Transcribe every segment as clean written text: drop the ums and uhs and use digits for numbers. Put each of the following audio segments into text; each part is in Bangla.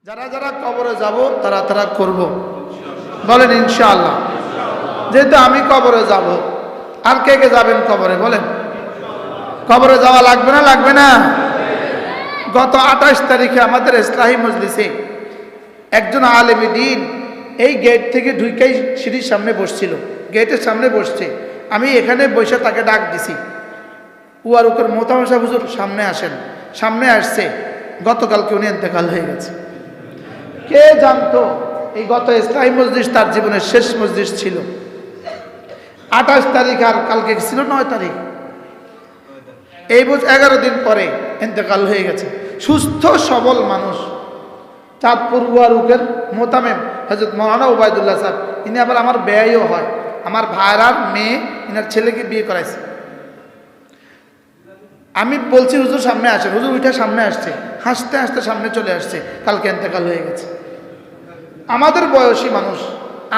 যারা যারা কবরে যাব তারা তারা করব, বলেন ইনশাআল্লাহ। যেহেতু আমি কবরে যাব, আর কে কে যাবেন কবরে বলেন? কবরে যাওয়া লাগবে না লাগবে না? গত 28 তারিখে আমাদের ইসলাহি মজলিসে একজন আলেমী দ্বীন এই গেট থেকে ঢুকেই সিঁড়ির সামনে বসছিল, গেটের সামনে বসছে। আমি এখানে বসে তাকে ডাক দিছি, উয়ারুকের মোতামশা হুজুর সামনে আসেন। সামনে আসছে, গতকালকে উনি ইন্তেকাল হয়ে গেছে। কে জানতো এই গত ইসলাহি মজলিস তার জীবনের শেষ মজলিস ছিল। 28 তারিখ আর কালকে ছিল 9 তারিখ, এই 11 দিন পরে ইন্তেকাল হয়ে গেছে। সুস্থ সবল মানুষ, চাঁদপুর উয়ারুকের মোতামেম হযরত মাওলানা ওবায়দুল্লাহ সাহেব। ইনি আবার আমার ব্যয়ও হয়, আমার ভাইরার মেয়ে ইনার ছেলেকে বিয়ে করাইছে। আমি বলছি হুজুর সামনে আসে, হুজুর উঠে সামনে আসছে, হাসতে হাসতে সামনে চলে আসছে, কালকে ইন্তেকাল হয়ে গেছে। আমাদের বয়সী মানুষ,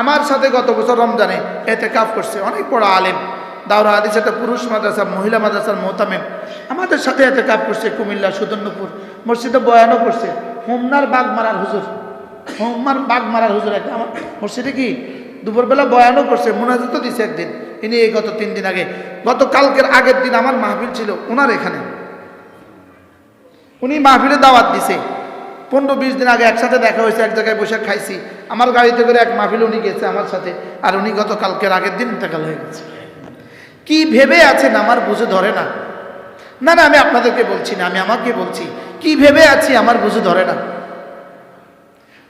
আমার সাথে গত বছর রমজানে ইতিকাফ করছে, অনেক বড় আলেম, দাওরা হাদিস একটা পুরুষ মাদ্রাসা মহিলা মাদ্রাসার মোতামেম আমাদের সাথে ইতিকাফ করছে। কুমিল্লা সুদর্ণপুর মসজিদে বয়ানও করছে। হোমনার বাগমারার হুজুর, হোমনার বাগমারার হুজুর একটা আমার মসজিদে কি দুপুরবেলা বয়ানও করছে, মুনাজাতও দিছে একদিন। ইনি এই গত 3 দিন আগে, গত কালকের আগের দিন আমার মাহফিল ছিল ওনার এখানে, উনি মাহফিলে দাওয়াত দিছে। 15-20 দিন আগে একসাথে দেখা হয়েছে, এক জায়গায় বসে খাইছি। আমার গাড়িতে করে এক মাহফিল উনি গেছে আমার সাথে, আর উনি গত কালকের আগের দিন ইন্তেকাল হয়ে গেছে। কি ভেবে আছেন আমার বুঝে ধরে না। না না, আমি আপনাদেরকে বলছি না, আমি আমাকে বলছি, কি ভেবে আছি আমার বুঝে ধরে না।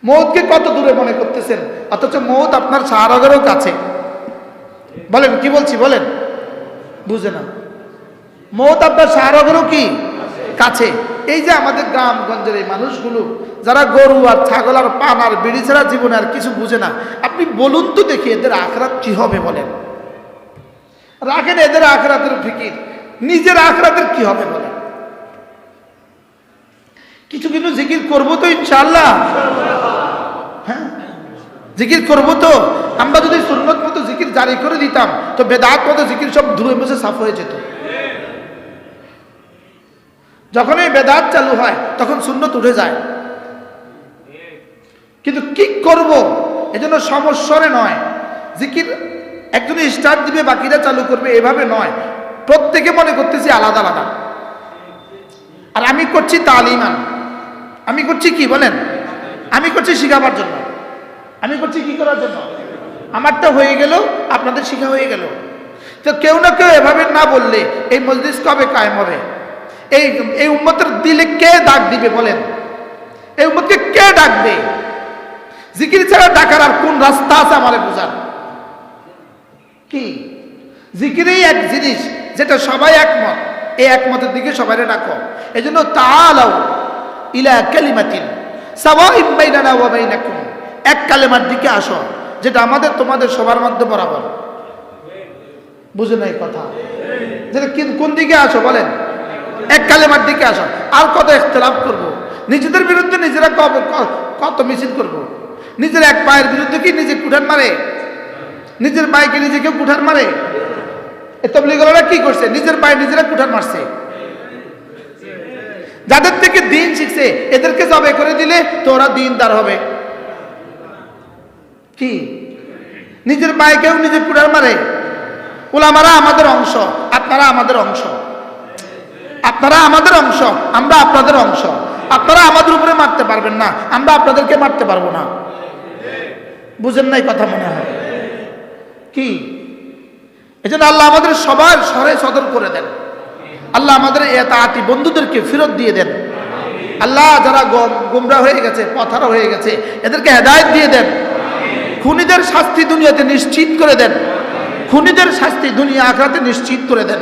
মৌতকে কত দূরে মনে করতেছেন, অথচ মৌত আপনার শাহরগেরও কাছে। বলেন কি বলছি বলেন, বুঝে না। মৌত আপনার শাহরগেরও কি কাছে। এই যে আমাদের গ্রামগঞ্জের এই মানুষগুলো যারা গরু আর ছাগল আর পান আর বিড়ি ছাড়া জীবনে আর কিছু বুঝে না, আপনি বলুন তো দেখি এদের আখরাত কি হবে বলেন? রাখেন এদের আখরাতের ফিকির, নিজের আখরাতের কি হবে বলেন? কিছু কিন্তু জিকির করবো তো ইনশাআল্লাহ, হ্যাঁ জিকির করবো তো। আমরা যদি সুন্নত মতো জিকির জারি করে দিতাম তো বেদাত মতো জিকির সব ধুয়ে মুছে সাফ হয়ে যেত। যখন এই বেদাত চালু হয় তখন সুন্নত উঠে যায়। কিন্তু কি করব, এজন্য সমস্বরে নয়, জিকির একজনে স্টার্ট দিবে বাকিরা চালু করবে এভাবে নয়, প্রত্যেকে মনে করতেছি আলাদা আলাদা। আর আমি করছি তালিমান, আমি করছি কি বলেন? আমি করছি শিখাবার জন্য, আমি করছি কি করার জন্য? আমারটা হয়ে গেল, আপনাদের শিখা হয়ে গেল। তো কেউ না কেউ এভাবে না বললে এই মজলিস কবে কায়েম হবে? এই উম্মতের দিলে কে ডাক দিবে বলেন? এই উম্মতকে কে ডাকবে? জিকির ছাড়া ডাকার আর কোন রাস্তা আছে আমারে বুঝান? কি জিকিরই এক জিনিস যেটা সবাই একমত, এই একমতের দিকে সবাই ডাকো। এই জন্য তাআলাউ ইলা কালিমাতিন সাওয়াইন বাইনানা ওয়া বাইনাকুম, এক কালেমার দিকে আসো যেটা আমাদের তোমাদের সবার মধ্যে বরাবর। বুঝে নাই কথা? যেটা কোন দিকে আসো বলেন? এক কালেমার দিকে আসো। আর কত ইখতিলাফ করব, নিজেদের বিরুদ্ধে নিজেরা কত মিছিল করব। নিজের এক পায়ের বিরুদ্ধে কি নিজে কুঠার মারে? নিজের পায়ে নিজে কেউ কুঠার মারে? এই তাবলীগীরা কি করছে? নিজের পায়ে নিজেরা কুঠার মারছে। যাদের থেকে দিন শিখছে এদেরকে জবে করে দিলে তো ওরা দিনদার হবে। কি নিজের পায়ে কেউ নিজে কুঠার মারে? উলামারা আমাদের অংশ, আপনারা আমাদের অংশ, আপনারা আমাদের অংশ, আমরা আপনাদের অংশ। আপনারা আমাদের উপরে মারতে পারবেন না, আমরা আপনাদেরকে মারতে পারবো না। বুঝেন নাই কথা মনে হয়? কি এজন্য আল্লাহ আমাদের সবার সরে সদর করে দেন। আল্লাহ আমাদের এতাআতি বন্ধুদেরকে ফেরত দিয়ে দেন। আল্লাহ যারা গোমরা হয়ে গেছে, পথহারা হয়ে গেছে, এদেরকে হেদায়েত দিয়ে দেন। খুনিদের শাস্তি দুনিয়াতে নিশ্চিত করে দেন, খুনিদের শাস্তি দুনিয়া আখিরাতে নিশ্চিত করে দেন।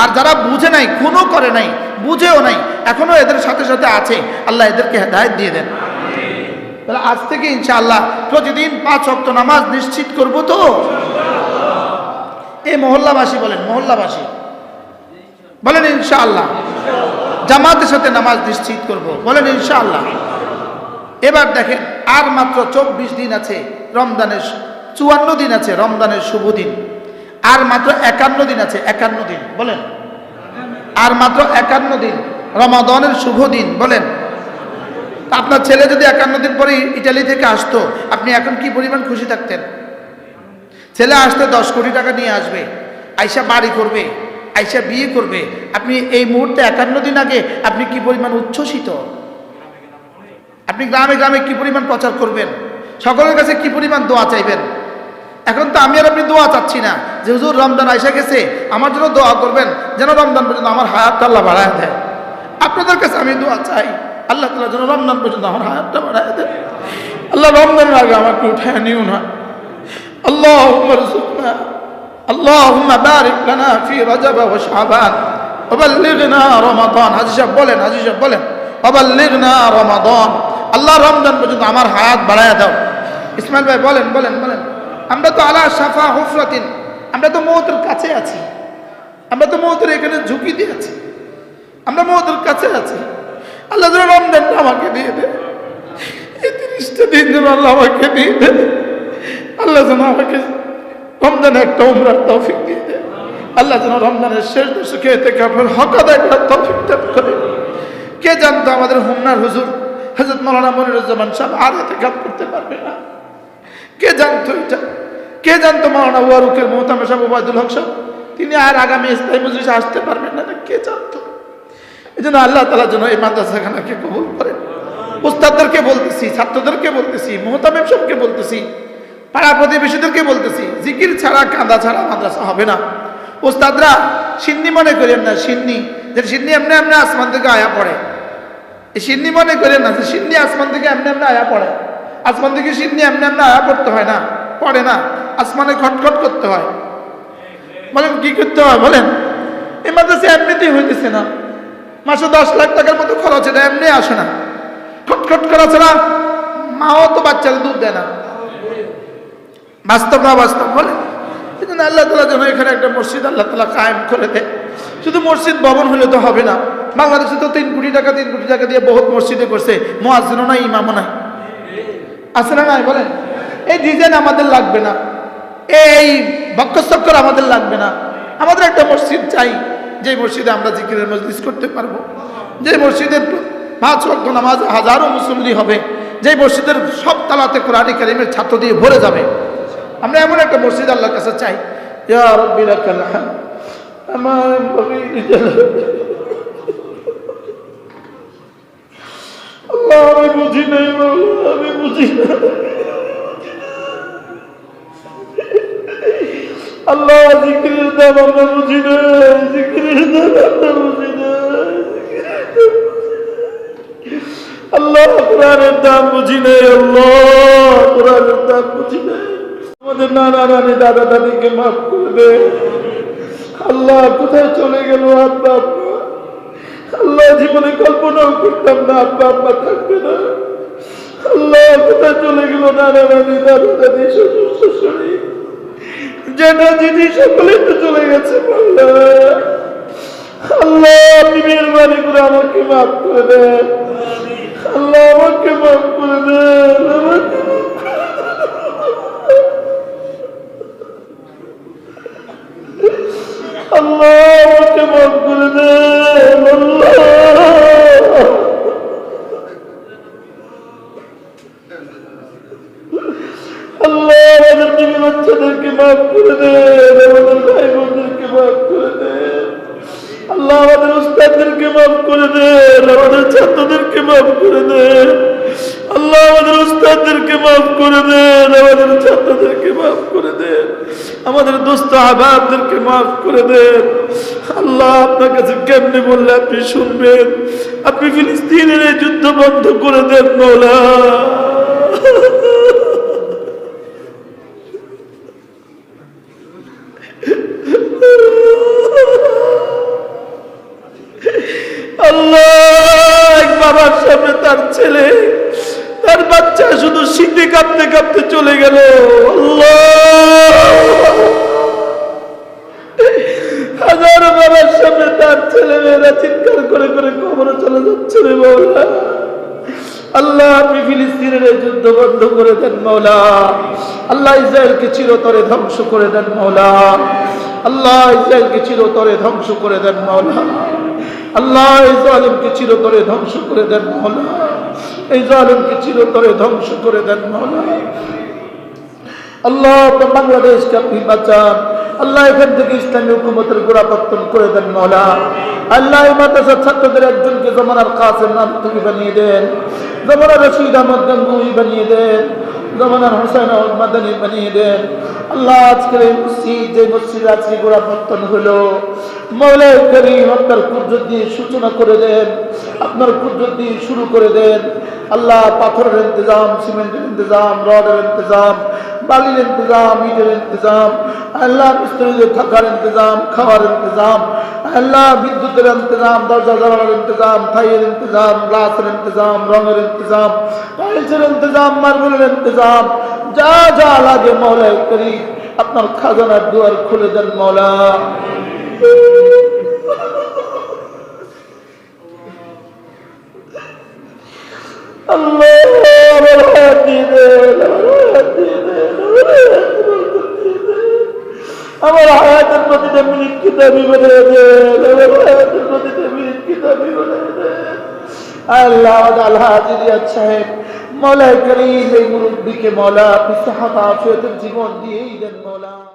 আর যারা বুঝে নাই, খুনও করে নাই, বুঝেও নাই, এখনো এদের সাথে সাথে আছে, আল্লাহ এদেরকে হেদায়েত দিয়ে দেন। তাহলে আজ থেকে ইনশাআল্লাহ প্রতিদিন 5 ওয়াক্ত নামাজ নিশ্চিত করব তো। এই মহল্লাবাসী বলেন, মহল্লাবাসী বলেন ইনশাআল্লাহ। জামাতের সাথে নামাজ নিশ্চিত করব, বলেন ইনশাআল্লাহ। এবার দেখেন আর মাত্র 24 দিন আছে রমজানের, 54 দিন আছে রমজানের শুভ দিন। আর মাত্র 51 দিন আছে, 51 দিন বলেন। আর মাত্র 51 দিন রমাদানের শুভ দিন বলেন। আপনার ছেলে যদি 51 দিন পরে ইটালি থেকে আসতো, আপনি এখন কি পরিমাণ খুশি থাকতেন? ছেলে আসতে 10 কোটি টাকা নিয়ে আসবে, আইসা বাড়ি করবে, আইসা বিয়ে করবে, আপনি এই মুহূর্তে 51 দিন আগে আপনি কি পরিমাণ উচ্ছ্বসিত? আপনি গ্রামে গ্রামে কি পরিমাণ প্রচার করবেন, সকলের কাছে কি পরিমাণ দোয়া চাইবেন। এখন তো আমি আর আপনি দোয়া চাচ্ছি না যে হুজুর রমজান আইসা গেছে, আমার জন্য দোয়া করবেন যেন রমজান পর্যন্ত আমার হায়াতটা আল্লাহ বাড়ায় দেয়। আপনাদের কাছে আমি দোয়া চাই আল্লাহ তাআলা যেন রমজান পর্যন্ত আমার হায়াতটা বাড়ায় দেয়। আল্লাহ রমজানের আগে আমাকে উঠায় নিও না। আল্লাহুম্মা রযুকনা, আল্লাহুম্মা বারিক লানা ফি রজব ওয়া শাবান ওয়া বাল্লিগনা রমাদান। হাজী সাহেব বলেন, হাজী সাহেব বলেন, ওয়া বাল্লিগনা রমাদান। আল্লাহ রমজান পর্যন্ত আমার হায়াত বাড়ায় দাও। ইসমাইল ভাই বলেন বলেন বলেন। আমরা তো আলা শাফা হুফরাতিন, আমরা তো মওতের কাছে আছি, আমরা তো মওতের এখানে ঝুঁকি দিয়ে আছি, আমরা মওতের কাছে আছি। আল্লাহ যেন রমজানটা আমাকে দিয়ে দেয়, এই 30টা দিন যেন আল্লাহ আমাকে দিয়ে দেয়। আল্লাহ যেন আমাকে রমজানে একটা উমরার তৌফিক দিয়ে দেয়। আল্লাহ যেন রমজানের শেষ দশকে ইতিকাফের হক আদায় করার তৌফিক দান করে। কে জানতো আমাদের হোমনার হুজুর হযরত মাওলানা মনিরুজ্জামান সাহেব আর ইতিকাফ করতে পারবে না? কে জানতো এটা? কে জানতো মাওলানা ওয়ারুকের মোহতামিম সাহেব ওবায়দুল হক সাহেব তিনি আর আগামী ইসলামী মজলিসে আসতে পারবেন না? কে জানতো? এই জন্য আল্লাহ তাআলা যেন এই মাদ্রাসাখানাকে কবুল করেন। উস্তাদদেরকে বলতেছি, ছাত্রদেরকে বলতেছি, মোহতামিম সাহেবকে বলতেছি, পাড়া প্রতিবেশীদেরকে বলতেছি, জিকির ছাড়া কাঁদা ছাড়া মাদ্রাসা হবে না। উস্তাদরা সিন্নি মনে করেন না, সিন্নি যে সিন্নি এমনি এমনি আসমান থেকে আয়া পড়ে, এই সিন্নি মনে করেন না যে সিন্নি আসমান থেকে এমনি এমনি আয়া পড়ে। আসমান থেকে সিন্নি এমনি এমনি আয়া পড়তে হয় না, পড়ে না, আসমানে খটখট করতে হয়। বলেন কি করতে হয় বলেন? এই মাদ্রাসা এমনিতেই হইতেছে না, মাসে 10 লাখ টাকার মতো খরচ, এটা এমনি আসে না। খটখট করা ছাড়া মাও তো বাচ্চাদের দুধ দেয় না। বাস্তব না বাস্তব বলেন? এই জন্য আল্লাহ তাআলা যেন এখানে একটা মসজিদ আল্লাহ তাআলা কায়েম করে দেয়। শুধু মসজিদ ভবন হলে তো হবে না। বাংলাদেশে তো 3 কোটি টাকা দিয়ে বহুত মসজিদে করছে, মুয়াজ্জিনও নাই, ইমামও নাই, আছে না নাই বলেন? এই ডিজাইন আমাদের লাগবে না, এই বক্কর আমাদের লাগবে না। আমাদের একটা মসজিদ চাই, যে মসজিদে আমরা জিকিরের মজলিস করতে পারবো, যে মসজিদের 5 ওয়াক্ত নামাজ হাজারো মুসল্লি হবে, যে মসজিদের সব তালাতে কোরআন কারীমের ছাত্র দিয়ে ভরে যাবে। আমরা এমন একটা মসজিদ আল্লাহর কাছে চাই। ইয়া রাব্বি লাকাল হামদ আমার আল্লাহ, আমি বুঝি নাই মাওলা, আমি বুঝি না আল্লাহ, জিকিরের দাম আমরা বুঝি না, জিকিরের দাম আমরা বুঝি না আল্লাহ, কোরআনের দাম বুঝি নাই আল্লাহ, কোরআনের দাম বুঝি নাই। আমাদের নানা নানি দাদা দাদিকে মাফ করে দে আল্লাহ। কোথায় চলে গেল আব্বা আম্মা? আল্লাহ, জীবনে কল্পনাও করতাম না আব্বা আম্মা থাকবে না। আল্লাহ, কোথায় চলে গেল নানা নানি দাদা দাদি শ্বশুর শাশুড়ি জেঠা জেঠি সকলে তো চলে গেছে আল্লাহ। আল্লাহ, আপনি মেহরবানি করে আমাকে মাফ করে দেন আল্লাহ, আমাকে মাফ করে দেন, আমাকে আল্লাহ, আমাকে মাফ করে দেন আল্লাহ। আল্লাহ, আমাদের বিবি বাচ্চাদেরকে মাফ করে দেন, আমাদের ভাই বোনদেরকে মাফ করে দেন আল্লাহ, আমাদের উস্তাদদেরকে মাফ করে দেন, আমাদের ছাত্রদেরকে মাফ করে দেন আল্লাহ, আমাদের উস্তাদদেরকে মাফ করে দেন, আমাদের ছাত্রদেরকে মাফ করে দেন, আমাদের দোস্ত আহবাবদেরকে মাফ করে দেন আল্লাহ। আপনার কাছে কেমনে বললে আপনি শুনবেন? আপনি ফিলিস্তিনের এই যুদ্ধ বন্ধ করে দেন মাওলা। আল্লাহ, এক বাবার সামনে তার ছেলে তার বাচ্চা শুধু শীতে কাঁপতে কাঁপতে চলে গেল আল্লাহ। হাজারো বাবার সামনে তার ছেলে মেয়েরা চিৎকার করে করে কবরে চলে যাচ্ছে রে মাওলা। আল্লাহ, আপনি ফিলিস্তিনের এই যুদ্ধ বন্ধ করে দেন মাওলা। আল্লাহ, ইসরায়েলকে চিরতরে ধ্বংস করে দেন মাওলা। আল্লাহ, ইসরায়েলকে চিরতরে ধ্বংস করে দেন মাওলা। আল্লাহ, এই জালিমকে চিরতরে ধ্বংস করে দেন মাওলা। এই জালিমকে চিরতরে ধ্বংস করে দেন মাওলা। আল্লাহ বাংলাদেশকে আপনি বাঁচান। আল্লাহ এখান থেকে ইসলামী হুকুমতের গোড়াপত্তন করে দেন মাওলা। আল্লাহ এই মাদ্রাসার ছাত্রদের একজনকে জমানার কাসেম নাম তুমি বানিয়ে দেন, জমানার রশিদ আহমদ গঙ্গুই বানিয়ে দেন, জমানার হোসেন আহমদ মাদানী বানিয়ে দেন। আল্লাহ আজকের এই মসজিদ, যে মসজিদ আজকে গোড়াপত্তন হলো, মওলা করিম আপনার কুদরত দিয়ে সূচনা করে দেন, আপনার কুদরত দিয়ে শুরু করে দেন। আল্লাহ পাথরের ইন্তজাম, সিমেন্টের ইন্তজাম, রডের ইন্তজাম, বালির ইন্তজাম, ইটের ইন্তজাম, আল্লাহ মিস্ত্রিদের থাকার ইন্তজাম, খাওয়ার ইন্তজাম, আল্লাহ বিদ্যুতের ইন্তজাম, দরজা জানালার ইন্তজাম, থাইয়ের ইন্তজাম, গ্লাসের ইন্তজাম, রঙের ইন্তজাম, টাইলসের ইন্তজাম, মার্বেলের ইন্তজাম, যা যা লাগে মওলা করিম আপনার খাজানার দুয়ার খুলে দেন মওলা। আল্লাহ আমার হাত দিয়ে দেন, আমার হায়াতের প্রতিটা মিনিট কিতাবি বানিয়ে দেন, আমার হায়াতের প্রতিটা মিনিট কিতাবি বানিয়ে দেন। আল্লাহ আল হাজি রিয়াদ সাহেব মওলা করিম এই মুরব্বিকে মওলা আপনি সাহাবা আফিয়াতের জীবন দিয়েই দেন মওলা।